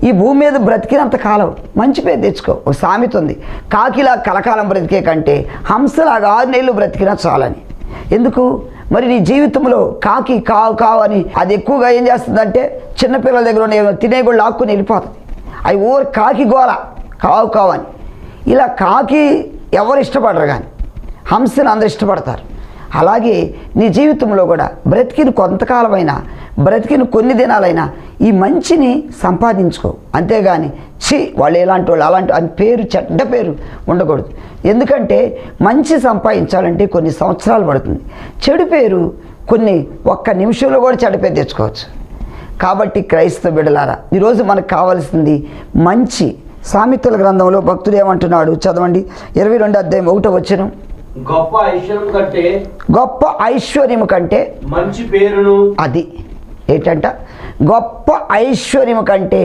ఈ భూమి మీద బ్రతికినంత కాలం మంచి పేరు తెచ్చుకో. ఒక సామెత ఉంది, కాకిలా కలకాలం బ్రతికే కంటే హంసలాగా 6 నెలలు బ్రతికినా చాలని. ఎందుకు మరి నీ జీవితంలో కాకి కావు కావు అని అది ఎక్కువగా ఏం చేస్తుందంటే చిన్నపిల్లల దగ్గర తినే కూడా లాక్కుని వెళ్ళిపోతుంది. అవి ఓర్ కాకి గోల కావు కావు అని. ఇలా కాకి ఎవరు ఇష్టపడరు, కానీ హంసను అందరు ఇష్టపడతారు. అలాగే నీ జీవితంలో కూడా బ్రతికిన కొంతకాలమైనా, బ్రతికిన కొన్ని దినాలైనా ఈ మంచిని సంపాదించుకో. అంతేగాని వాళ్ళు ఎలాంటి వాళ్ళు అలాంటి అని పేరు, చెడ్డ పేరు ఉండకూడదు. ఎందుకంటే మంచి సంపాదించాలంటే కొన్ని సంవత్సరాలు పడుతుంది. చెడు పేరు ఒక్క నిమిషంలో కూడా చెడ్డ పేరు తెచ్చుకోవచ్చు. కాబట్టి క్రైస్తవ బిడ్డలారా, ఈరోజు మనకు కావాల్సింది మంచి. సామెతల గ్రంథంలో భక్తుడు ఏమంటున్నాడు చదవండి, 22వ అధ్యాయం 1వ వచనం. గొప్ప ఐశ్వర్యము కంటే మంచి పేరును, అది ఏంటంట, గొప్ప ఐశ్వర్యము కంటే